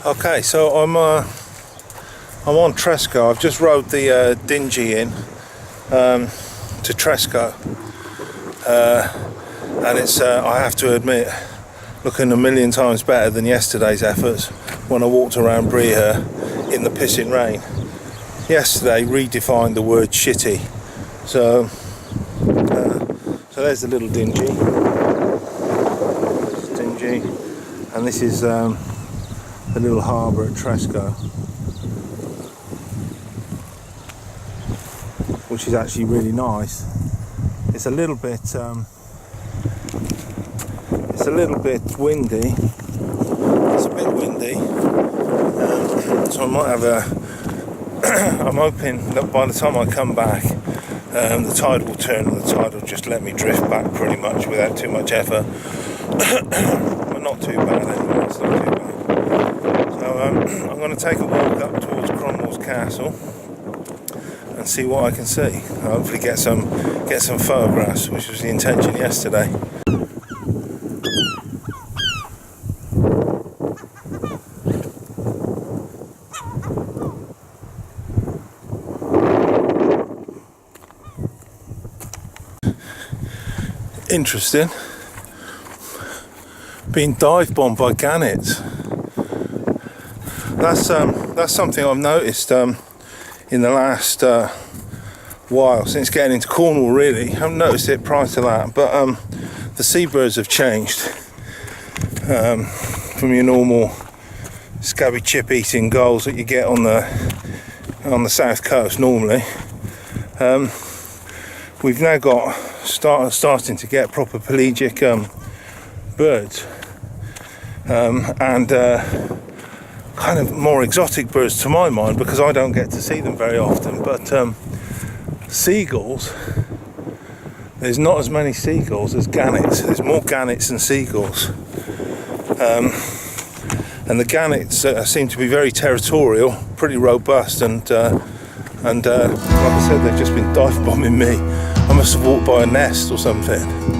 Okay, so I'm on Tresco. I've just rode the dinghy in to Tresco, and it's I have to admit, looking a million times better than yesterday's efforts when I walked around Breher in the pissing rain. Yesterday redefined the word shitty. So there's the little dinghy. And this is the little harbour at Tresco, which is actually really nice. It's a little bit windy. It's a bit windy, so I might have I'm hoping that by the time I come back, the tide will turn and the tide will just let me drift back pretty much without too much effort. But not too bad anyway, it's not too bad. So I'm going to take a walk up towards Cromwell's Castle and see what I can see. Hopefully get some photographs, which was the intention yesterday. Interesting. Being dive bombed by gannets. That's something I've noticed in the last while, since getting into Cornwall. Really, I haven't noticed it prior to that, but the seabirds have changed from your normal scabby chip eating gulls that you get on the south coast normally. We've now got starting to get proper pelagic birds, and kind of more exotic birds to my mind, because I don't get to see them very often. But seagulls, there's not as many seagulls as gannets. There's more gannets than seagulls, and the gannets seem to be very territorial, pretty robust, and like I said, they've just been dive bombing me. I must have walked by a nest or something.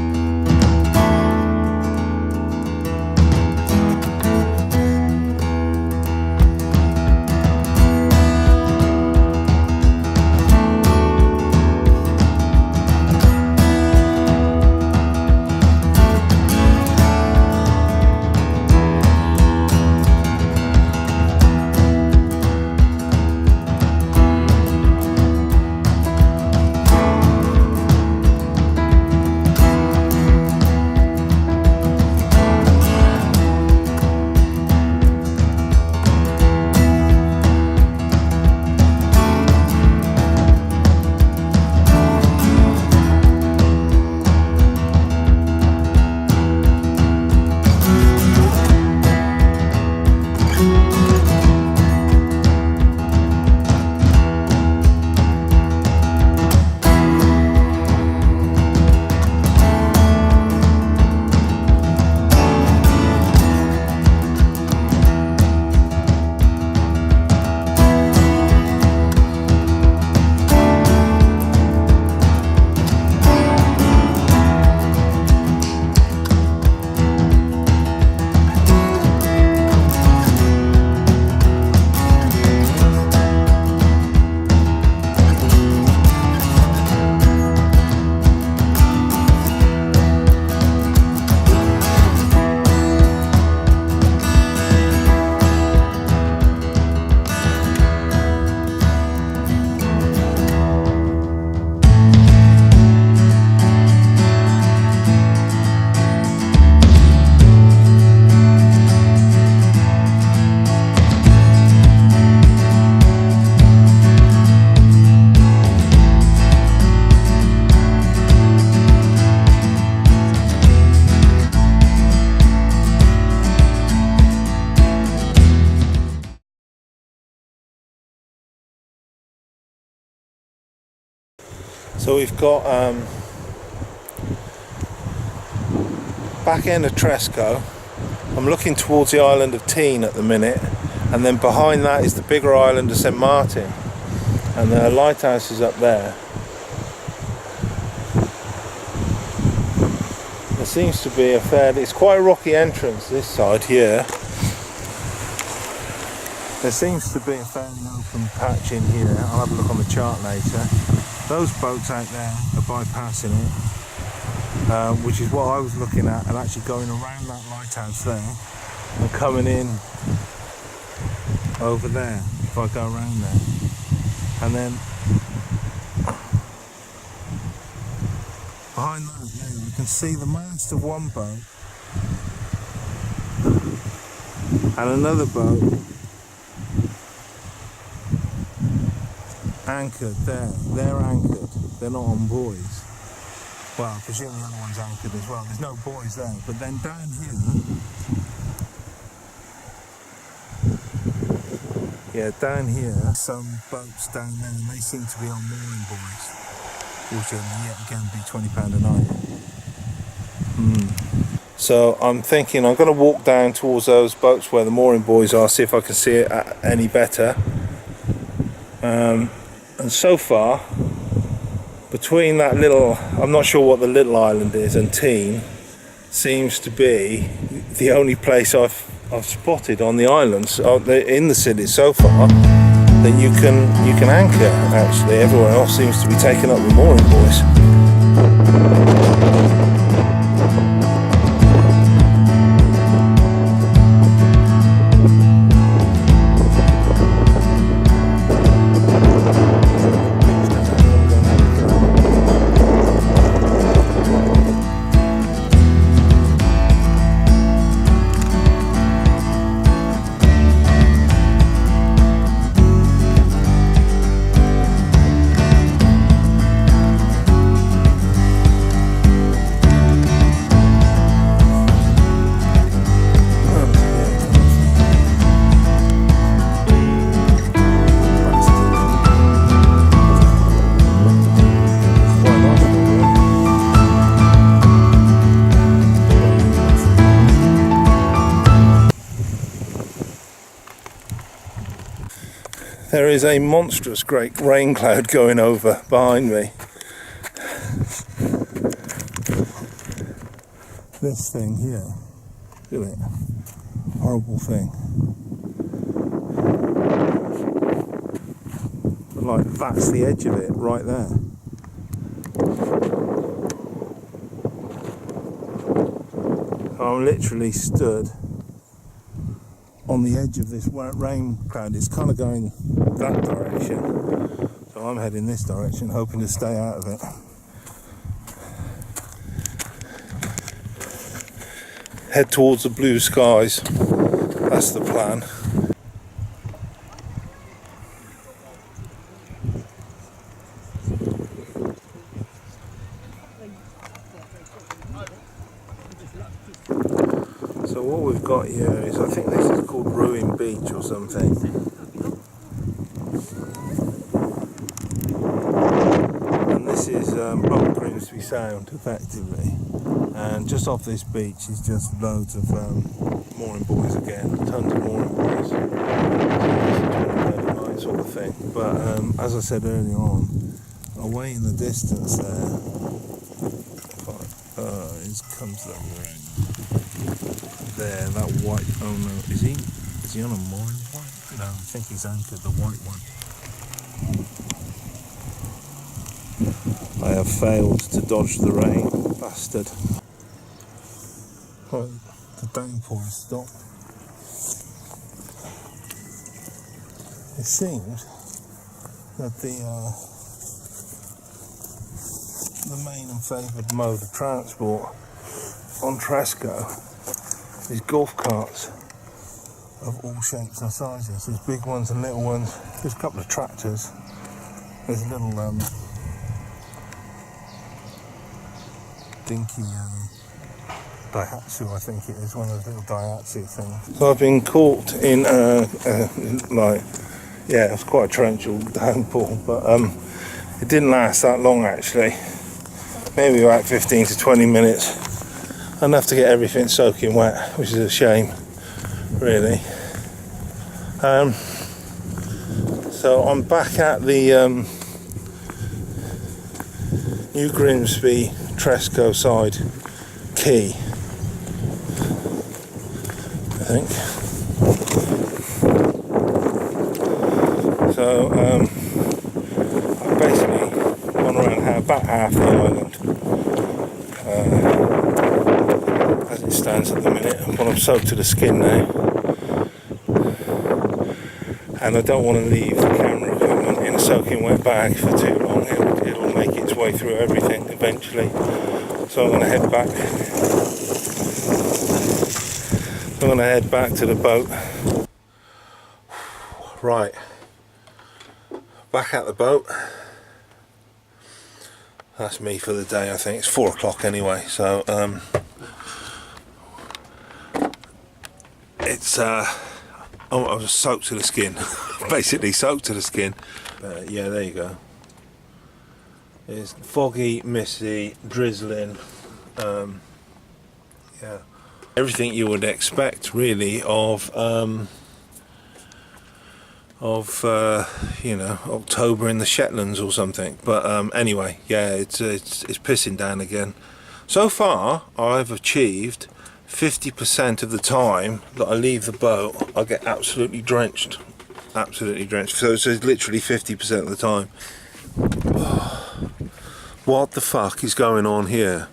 So we've got back end of Tresco. I'm looking towards the island of Teen at the minute, and then behind that is the bigger island of St Martin, and the lighthouse is up there. There seems to be it's quite a rocky entrance this side here. There seems to be a fairly open patch in here. I'll have a look on the chart later. Those boats out there are bypassing it, which is what I was looking at, and actually going around that lighthouse there and coming in over there if I go around there. And then behind that there we can see the mast of one boat and another boat anchored there. They're anchored, they're not on buoys. Well, I presume the other one's anchored as well. There's no buoys there, but then down here, down here, some boats down there, and they seem to be on mooring buoys, which will yet again be £20 a night. So I'm thinking I'm going to walk down towards those boats where the mooring buoys are, see if I can see it any better. And so far, between that little, I'm not sure what the little island is, and Teen, seems to be the only place I've spotted on the islands, in the city so far, that you can anchor. Actually, everywhere else seems to be taken up with mooring buoys. There is a monstrous great rain cloud going over behind me. This thing here, look at it, horrible thing. But like that's the edge of it right there. I'm literally stood on the edge of this rain cloud. It's kind of going that direction, so I'm heading this direction, hoping to stay out of it. Head towards the blue skies, that's the plan. So what we've got here is, I think this is called Ruin Beach or something. And this is Grimsby Sound, effectively. And just off this beach is just loads of mooring buoys again, tons of mooring buoys. So sort of thing. But as I said earlier on, away in the distance there, here comes that rain. There, that white, oh no, is he on a mooring buoy? No, I think he's anchored, the white one. I have failed to dodge the rain, bastard. Well, the downpour has stopped. It seems that the main and favoured mode of transport on Tresco is golf carts of all shapes and sizes. There's big ones and little ones. There's a couple of tractors. There's a little dinky Daihatsu, I think it is, one of those little Daihatsu things. So I've been caught in it was quite a torrential downpour, but it didn't last that long actually. Maybe about 15 to 20 minutes. Enough to get everything soaking wet, which is a shame, really. So I'm back at the New Grimsby Tresco side quay, I think. So I've basically gone around about half the island as it stands at the minute. Well, I'm soaked to the skin now, and I don't want to leave the camera equipment in a soaking wet bag for too long. It'll make its way through everything eventually. So I'm going to head back. I'm going to head back to the boat. Right, back at the boat. That's me for the day. I think it's 4 o'clock anyway. So it's I was soaked to the skin, basically soaked to the skin. Yeah, there you go. It's foggy, misty, drizzling. Yeah, everything you would expect really of you know, October in the Shetlands or something. But anyway, yeah, it's pissing down again. So far I've achieved 50% of the time that I leave the boat I get absolutely drenched. So it's literally 50% of the time. What the fuck is going on here?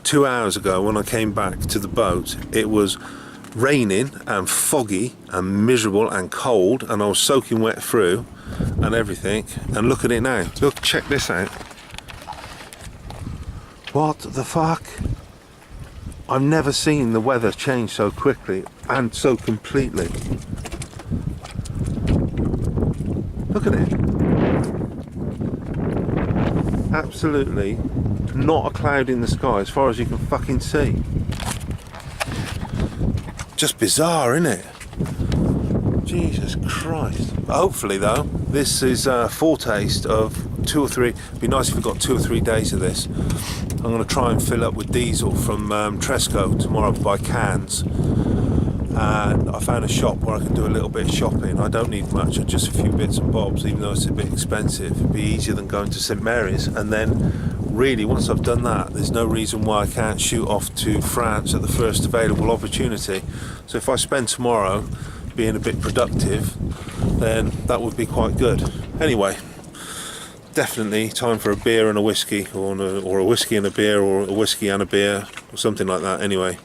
2 hours ago when I came back to the boat, it was raining and foggy and miserable and cold, and I was soaking wet through and everything. And look at it now. Look, check this out. What the fuck? I've never seen the weather change so quickly and so completely. Look at it. Absolutely not a cloud in the sky as far as you can fucking see. Just bizarre, isn't it? Jesus Christ. Hopefully though, this is a foretaste of 2 or 3. It'd be nice if we got 2 or 3 days of this. I'm going to try and fill up with diesel from Tresco tomorrow by cans. And I found a shop where I can do a little bit of shopping. I don't need much, just a few bits and bobs, even though it's a bit expensive. It'd be easier than going to St Mary's. And then really, once I've done that, there's no reason why I can't shoot off to France at the first available opportunity. So if I spend tomorrow being a bit productive, then that would be quite good. Anyway, definitely time for a beer and a whiskey, or a whiskey and a beer, or a whiskey and a beer, or something like that. Anyway,